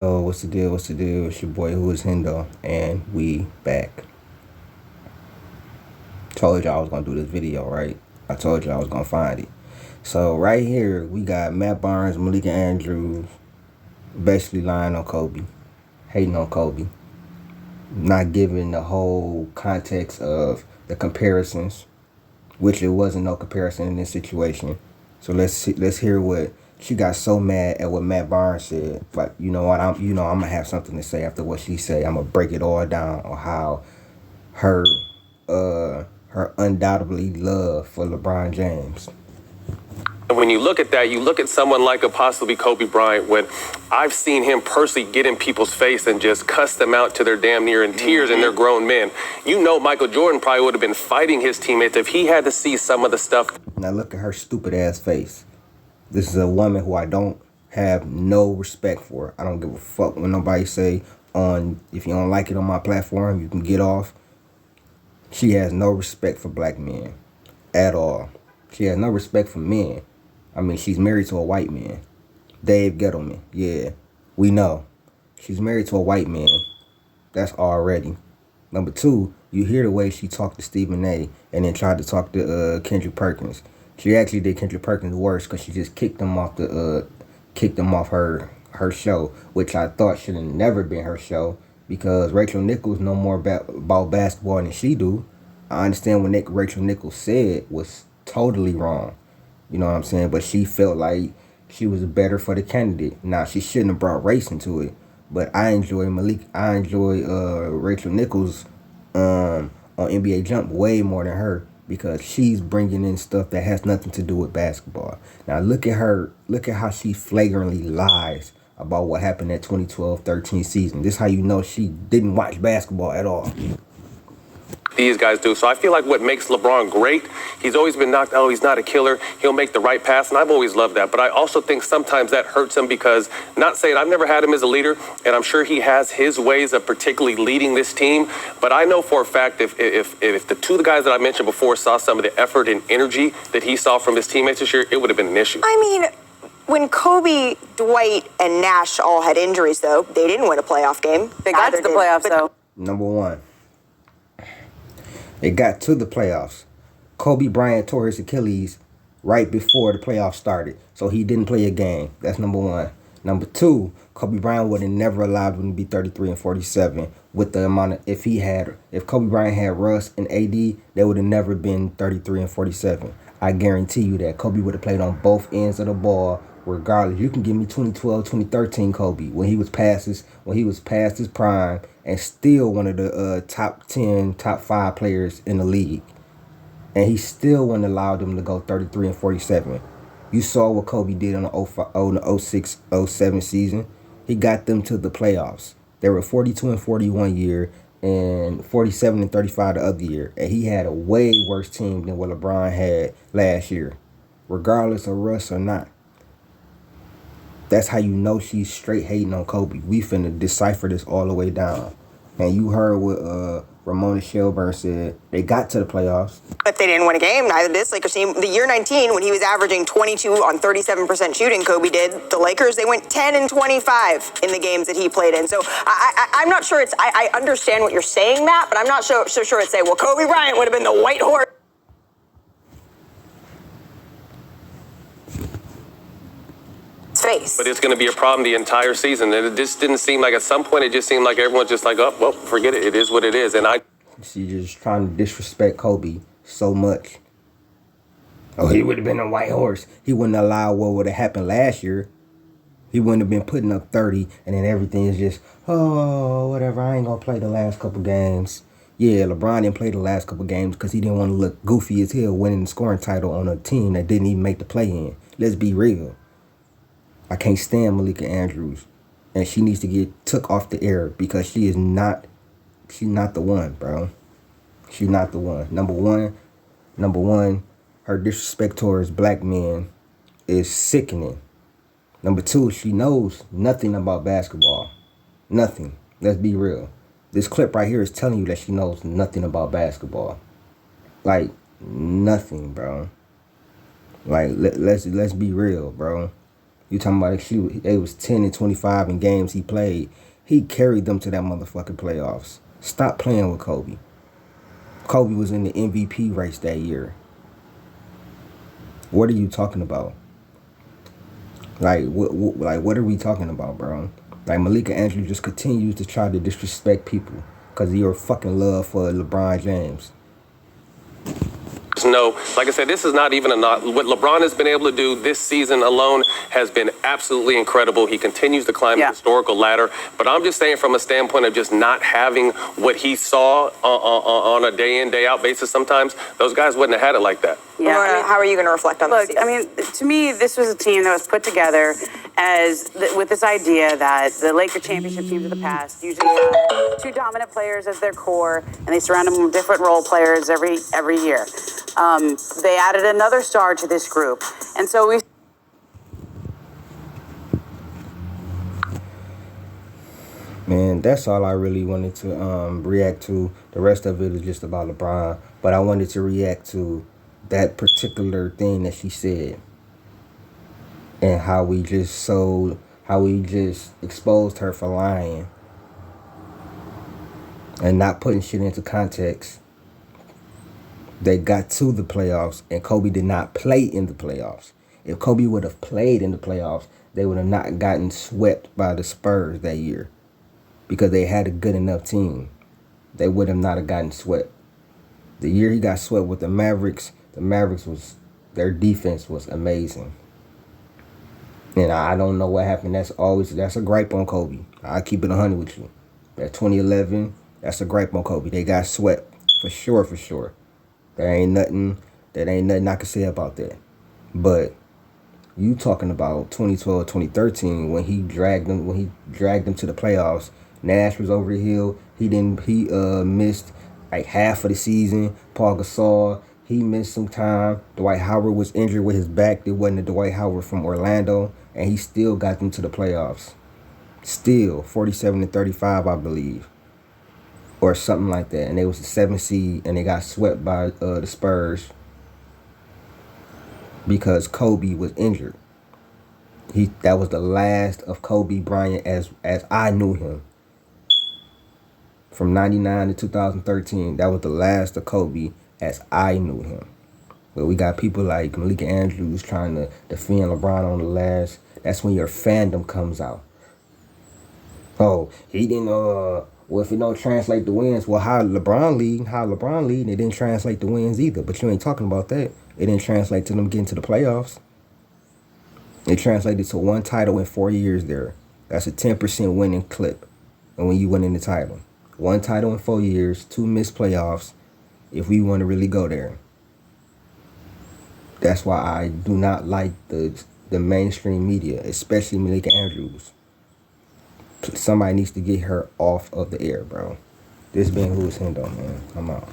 Oh, what's the deal? What's the deal? It's your boy Who is Hendo, and we back. Told you I was gonna do this video, right? I told you I was gonna find it. So right here we got Matt Barnes, Malika Andrews, basically lying on Kobe, hating on Kobe, not giving the whole context of the comparisons, which it wasn't no comparison in this situation. So let's hear what she got so mad at what Matt Barnes said. But you know what? I'm gonna have something to say after what she said. I'm gonna break it all down on how her her undoubtedly love for LeBron James. And when you look at that, you look at someone like a possibly Kobe Bryant, when I've seen him personally get in people's face and just cuss them out to their damn near in tears, and they're grown men. You know, Michael Jordan probably would have been fighting his teammates if he had to see some of the stuff. Now look at her stupid ass face. This is a woman who I don't have no respect for. I don't give a fuck when nobody say on if you don't like it on my platform, you can get off. She has no respect for black men at all. She has no respect for men. I mean, she's married to a white man. Dave Gettleman. Yeah, we know. She's married to a white man. That's already. Number two, you hear the way she talked to Stephen A. and then tried to talk to Kendrick Perkins. She actually did Kendrick Perkins worse because she just kicked him off her show, which I thought should have never been her show because Rachel Nichols know more about basketball than she do. I understand what Rachel Nichols said was totally wrong. You know what I'm saying? But she felt like she was better for the candidate. Now, she shouldn't have brought race into it. But I enjoy Rachel Nichols on NBA Jump way more than her because she's bringing in stuff that has nothing to do with basketball. Now, look at her. Look at how she flagrantly lies about what happened that 2012-13 season. This is how you know she didn't watch basketball at all. These guys do. So I feel like what makes LeBron great, he's always been knocked, oh, he's not a killer. He'll make the right pass, and I've always loved that. But I also think sometimes that hurts him because, not saying I've never had him as a leader, and I'm sure he has his ways of particularly leading this team. But I know for a fact if the two guys that I mentioned before saw some of the effort and energy that he saw from his teammates this year, it would have been an issue. I mean, when Kobe, Dwight, and Nash all had injuries, though, they didn't win a playoff game. They got to the playoffs, though. Number one. It got to the playoffs. Kobe Bryant tore his Achilles right before the playoffs started, so he didn't play a game. That's number one. Number two, Kobe Bryant would have never allowed him to be 33 and 47 with the amount of if Kobe Bryant had Russ and AD, they would have never been 33 and 47. I guarantee you that Kobe would have played on both ends of the ball regardless. You can give me 2012, 2013 Kobe when he was past his prime and still one of the top 10, top 5 players in the league. And he still wouldn't allow them to go 33 and 47. You saw what Kobe did on the 06, 07 season. He got them to the playoffs. They were 42 and 41 year and 47 and 35 the other year. And he had a way worse team than what LeBron had last year, regardless of Russ or not. That's how you know she's straight hating on Kobe. We finna decipher this all the way down. And you heard what Ramona Shelburne said. They got to the playoffs. But they didn't win a game. Neither did this Lakers team. The year 19, when he was averaging 22 on 37% shooting, Kobe did. The Lakers, they went 10 and 25 in the games that he played in. So I'm not sure it's... I understand what you're saying, Matt, but I'm not so sure it's saying, well, Kobe Bryant would have been the white horse. Face. But it's going to be a problem the entire season. And it just didn't seem like, at some point, it just seemed like everyone's just like, oh, well, forget it. It is what it is. And She just trying to disrespect Kobe so much. Oh, he would have been a white horse. He wouldn't allow what would have happened last year. He wouldn't have been putting up 30, and then everything is just, oh, whatever. I ain't going to play the last couple games. Yeah, LeBron didn't play the last couple games because he didn't want to look goofy as hell winning the scoring title on a team that didn't even make the play-in. Let's be real. I can't stand Malika Andrews, and she needs to get took off the air because she's not the one, bro. She's not the one. Number one, her disrespect towards black men is sickening. Number two, she knows nothing about basketball. Nothing. Let's be real. This clip right here is telling you that she knows nothing about basketball. Like, nothing, bro. Like, let's be real, bro. You talking about it was 10 and 25 in games he played. He carried them to that motherfucking playoffs. Stop playing with Kobe. Kobe was in the MVP race that year. What are you talking about? Like, what are we talking about, bro? Like, Malika Andrews just continues to try to disrespect people because of your fucking love for LeBron James. No, like I said, this is not even what LeBron has been able to do this season alone has been absolutely incredible. He continues to climb the historical ladder. But I'm just saying from a standpoint of just not having what he saw on a day in, day out basis sometimes, those guys wouldn't have had it like that. Yeah. How are you going to reflect on this? Look, I mean, to me, this was a team that was put together with this idea that the Laker championship teams of the past usually have two dominant players as their core, and they surround them with different role players every year. They added another star to this group, and so we. Man, that's all I really wanted to react to. The rest of it is just about LeBron, but I wanted to react to that particular thing that she said and how we just exposed her for lying and not putting shit into context. They got to the playoffs and Kobe did not play in the playoffs. If Kobe would have played in the playoffs, they would have not gotten swept by the Spurs that year because they had a good enough team. They would have not have gotten swept. The year he got swept with the Mavericks their defense was amazing. And I don't know what happened. That's a gripe on Kobe. I'll keep it 100 with you. That 2011, that's a gripe on Kobe. They got swept. For sure. There ain't nothing I can say about that. But you talking about 2012, 2013 when he dragged them to the playoffs. Nash was over the hill. He missed like half of the season. Paul Gasol, he missed some time. Dwight Howard was injured with his back. It wasn't the Dwight Howard from Orlando, and he still got them to the playoffs. Still 47-35, I believe, or something like that. And they was the 7th seed, and they got swept by the Spurs because Kobe was injured. That was the last of Kobe Bryant as I knew him. From 99 to 2013, that was the last of Kobe as I knew him. But we got people like Malika Andrews trying to defend LeBron on the last. That's when your fandom comes out. Oh, he didn't, well, if it don't translate the wins, well, how LeBron lead, it didn't translate the wins either. But you ain't talking about that. It didn't translate to them getting to the playoffs. It translated to one title in 4 years there. That's a 10% winning clip. And when you win in the title. One title in 4 years, 2 missed playoffs, if we want to really go there. That's why I do not like the mainstream media, especially Malika Andrews. Somebody needs to get her off of the air, bro. This been Who's Hendo, man. I'm out.